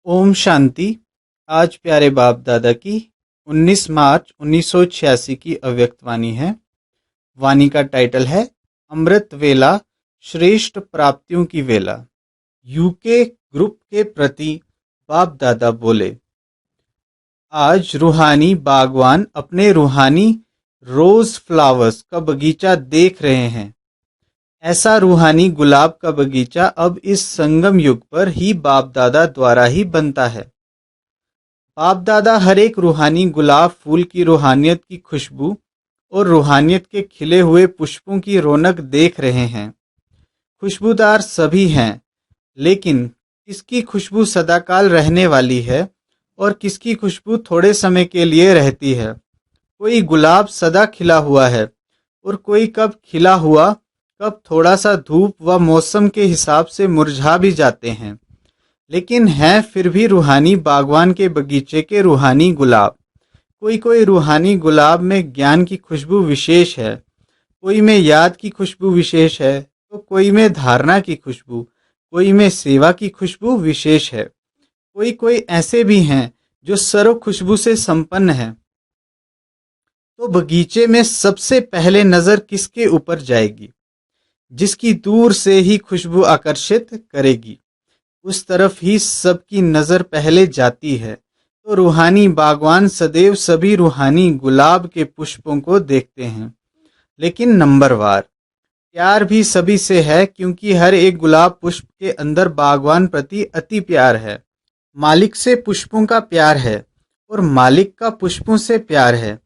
ओम शांति। आज प्यारे बाप दादा की 19 मार्च 1986 की अव्यक्त वाणी है। वाणी का टाइटल है अमृत वेला, श्रेष्ठ प्राप्तियों की वेला। यूके ग्रुप के प्रति बाप दादा बोले, आज रूहानी बागवान अपने रूहानी रोज फ्लावर्स का बगीचा देख रहे हैं। ऐसा रूहानी गुलाब का बगीचा अब इस संगम युग पर ही बाप दादा द्वारा ही बनता है। बाप दादा हर एक रूहानी गुलाब फूल की रूहानियत की खुशबू और रूहानियत के खिले हुए पुष्पों की रौनक देख रहे हैं। खुशबूदार सभी हैं, लेकिन किसकी खुशबू सदाकाल रहने वाली है और किसकी खुशबू थोड़े समय के लिए रहती है। कोई गुलाब सदा खिला हुआ है और कोई कब खिला हुआ, कब थोड़ा सा धूप व मौसम के हिसाब से मुरझा भी जाते हैं, लेकिन हैं फिर भी रूहानी बागवान के बगीचे के रूहानी गुलाब। कोई रूहानी गुलाब में ज्ञान की खुशबू विशेष है, कोई में याद की खुशबू विशेष है, तो कोई में धारणा की खुशबू, कोई में सेवा की खुशबू विशेष है। कोई ऐसे भी हैं जो सर्व खुशबू से संपन्न है। तो बगीचे में सबसे पहले नजर किसके ऊपर जाएगी? जिसकी दूर से ही खुशबू आकर्षित करेगी, उस तरफ ही सबकी नजर पहले जाती है। तो रूहानी बागवान सदैव सभी रूहानी गुलाब के पुष्पों को देखते हैं, लेकिन नंबरवार। प्यार भी सभी से है, क्योंकि हर एक गुलाब पुष्प के अंदर बागवान प्रति अति प्यार है। मालिक से पुष्पों का प्यार है और मालिक का पुष्पों से प्यार है।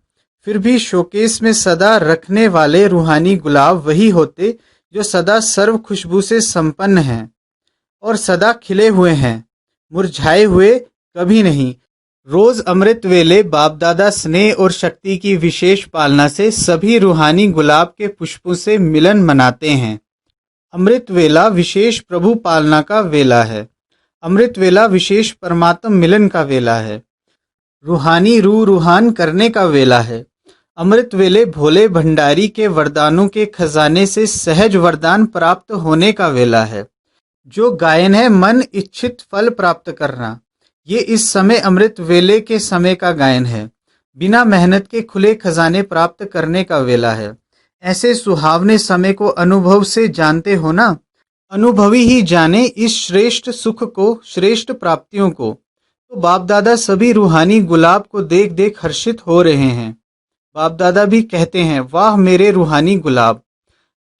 फिर भी शोकेस में सदा रखने वाले रूहानी गुलाब वही होते जो सदा सर्व खुशबू से संपन्न हैं और सदा खिले हुए हैं, मुरझाए हुए कभी नहीं। रोज अमृत वेले बाप दादा स्नेह और शक्ति की विशेष पालना से सभी रूहानी गुलाब के पुष्पों से मिलन मनाते हैं। अमृत वेला विशेष प्रभु पालना का वेला है। अमृत वेला विशेष परमात्म मिलन का वेला है। रूहानी रूहान करने का वेला है। अमृत वेले भोले भंडारी के वरदानों के खजाने से सहज वरदान प्राप्त होने का वेला है। जो गायन है मन इच्छित फल प्राप्त करना, ये इस समय अमृत वेले के समय का गायन है। बिना मेहनत के खुले खजाने प्राप्त करने का वेला है। ऐसे सुहावने समय को अनुभव से जानते हो ना। अनुभवी ही जाने इस श्रेष्ठ सुख को, श्रेष्ठ प्राप्तियों को। तो बाप दादा सभी रूहानी गुलाब को देख देख हर्षित हो रहे हैं। बाप दादा भी कहते हैं, वाह मेरे रूहानी गुलाब।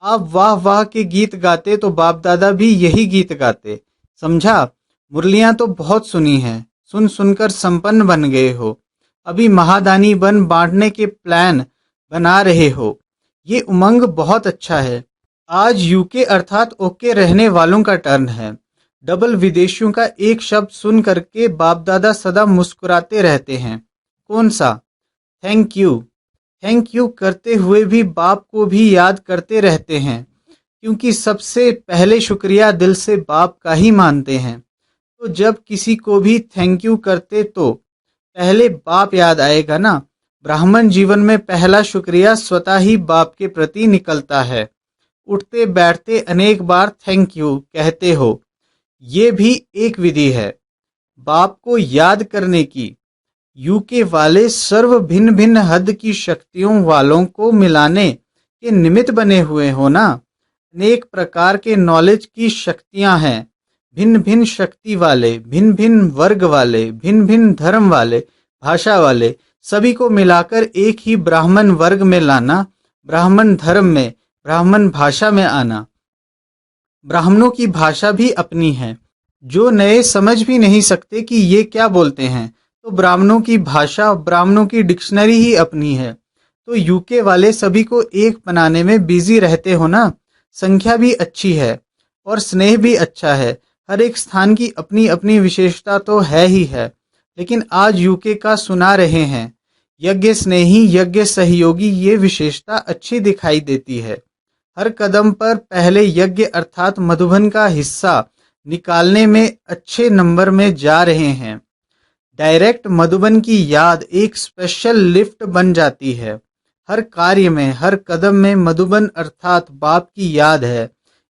आप वाह वाह के गीत गाते तो बाप दादा भी यही गीत गाते। समझा? मुरलियां तो बहुत सुनी हैं, सुन सुनकर संपन्न बन गए हो। अभी महादानी बन बांटने के प्लान बना रहे हो। ये उमंग बहुत अच्छा है। आज यूके अर्थात ओके रहने वालों का टर्न है। डबल विदेशियों का एक शब्द सुन करके बाप दादा सदा मुस्कुराते रहते हैं। कौन सा? Thank you. थैंक यू करते हुए भी बाप को भी याद करते रहते हैं, क्योंकि सबसे पहले शुक्रिया दिल से बाप का ही मानते हैं। तो जब किसी को भी थैंक यू करते तो पहले बाप याद आएगा ना। ब्राह्मण जीवन में पहला शुक्रिया स्वतः ही बाप के प्रति निकलता है। उठते बैठते अनेक बार थैंक यू कहते हो। ये भी एक विधि है बाप को याद करने की। यूके वाले सर्व भिन्न भिन्न हद की शक्तियों वालों को मिलाने के निमित्त बने हुए हो ना। अनेक प्रकार के नॉलेज की शक्तियां हैं। भिन्न भिन्न शक्ति वाले, भिन्न भिन्न वर्ग वाले, भिन्न भिन्न धर्म वाले, भाषा वाले, सभी को मिलाकर एक ही ब्राह्मण वर्ग में लाना, ब्राह्मण धर्म में, ब्राह्मण भाषा में आना। ब्राह्मणों की भाषा भी अपनी है। जो नए समझ भी नहीं सकते कि ये क्या बोलते हैं, तो ब्राह्मणों की भाषा, ब्राह्मणों की डिक्शनरी ही अपनी है। तो यूके वाले सभी को एक बनाने में बिजी रहते हो ना। संख्या भी अच्छी है और स्नेह भी अच्छा है। हर एक स्थान की अपनी अपनी विशेषता तो है ही है, लेकिन आज यूके का सुना रहे हैं। यज्ञ स्नेही, यज्ञ सहयोगी, ये विशेषता अच्छी दिखाई देती है। हर कदम पर पहले यज्ञ अर्थात मधुबन का हिस्सा निकालने में अच्छे नंबर में जा रहे हैं। डायरेक्ट मधुबन की याद एक स्पेशल लिफ्ट बन जाती है। हर कार्य में, हर कदम में मधुबन अर्थात बाप की याद है,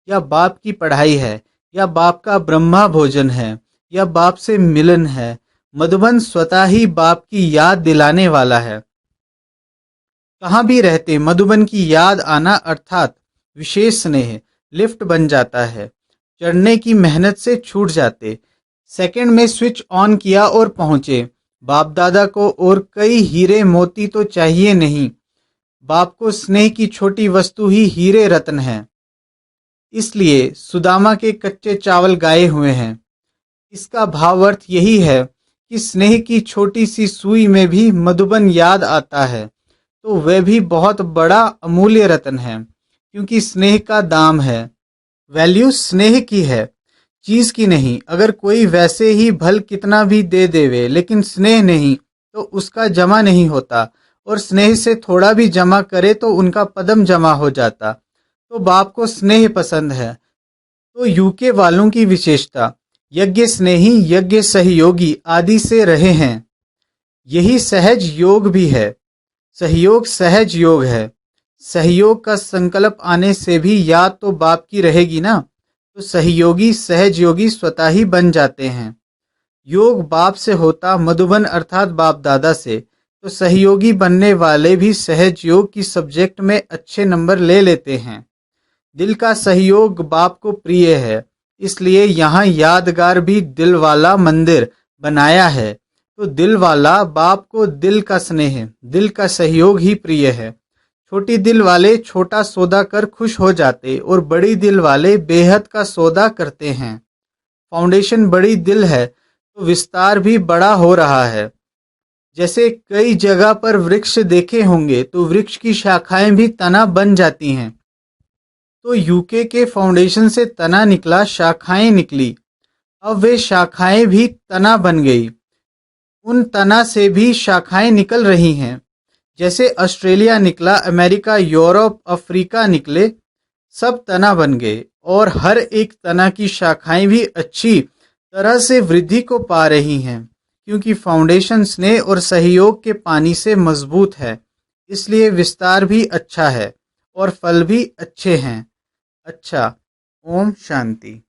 या बाप की पढ़ाई है, या बाप का ब्रह्मा भोजन है, या बाप से मिलन है। मधुबन स्वतः ही बाप की याद दिलाने वाला है। कहाँ भी रहते मधुबन की याद आना अर्थात विशेष स्नेह लिफ्ट बन जाता है। चढ़ने की मेहनत से छूट जाते, सेकंड में स्विच ऑन किया और पहुंचे। बाप दादा को और कई हीरे मोती तो चाहिए नहीं, बाप को स्नेह की छोटी वस्तु ही हीरे रत्न है। इसलिए सुदामा के कच्चे चावल गाए हुए हैं। इसका भावार्थ यही है कि स्नेह की छोटी सी सुई में भी मधुबन याद आता है तो वह भी बहुत बड़ा अमूल्य रत्न है, क्योंकि स्नेह का दाम है। वैल्यू स्नेह की है, चीज की नहीं। अगर कोई वैसे ही भल कितना भी दे देवे लेकिन स्नेह नहीं तो उसका जमा नहीं होता, और स्नेह से थोड़ा भी जमा करे तो उनका पदम जमा हो जाता। तो बाप को स्नेह पसंद है। तो यूके वालों की विशेषता यज्ञ स्नेही, यज्ञ सहयोगी आदि से रहे हैं। यही सहज योग भी है। सहयोग सहज योग है। सहयोग का संकल्प आने से भी याद तो बाप की रहेगी ना, तो सहयोगी सहज योगी स्वतः ही बन जाते हैं। योग बाप से होता मधुबन अर्थात बाप दादा से, तो सहयोगी बनने वाले भी सहज योग की सब्जेक्ट में अच्छे नंबर ले लेते हैं। दिल का सहयोग बाप को प्रिय है, इसलिए यहाँ यादगार भी दिल वाला मंदिर बनाया है। तो दिल वाला बाप को दिल का स्नेह, दिल का सहयोग ही प्रिय है। छोटी दिल वाले छोटा सौदा कर खुश हो जाते और बड़ी दिल वाले बेहद का सौदा करते हैं। फाउंडेशन बड़ी दिल है तो विस्तार भी बड़ा हो रहा है। जैसे कई जगह पर वृक्ष देखे होंगे तो वृक्ष की शाखाएं भी तना बन जाती हैं। तो यूके के फाउंडेशन से तना निकला, शाखाएं निकली। अब वे शाखाएं भी तना बन गई। उन तना से भी शाखाएं निकल रही हैं। जैसे ऑस्ट्रेलिया निकला, अमेरिका, यूरोप, अफ्रीका निकले, सब तना बन गए और हर एक तना की शाखाएं भी अच्छी तरह से वृद्धि को पा रही हैं, क्योंकि फाउंडेशन स्नेह और सहयोग के पानी से मजबूत है। इसलिए विस्तार भी अच्छा है और फल भी अच्छे हैं। अच्छा, ओम शांति।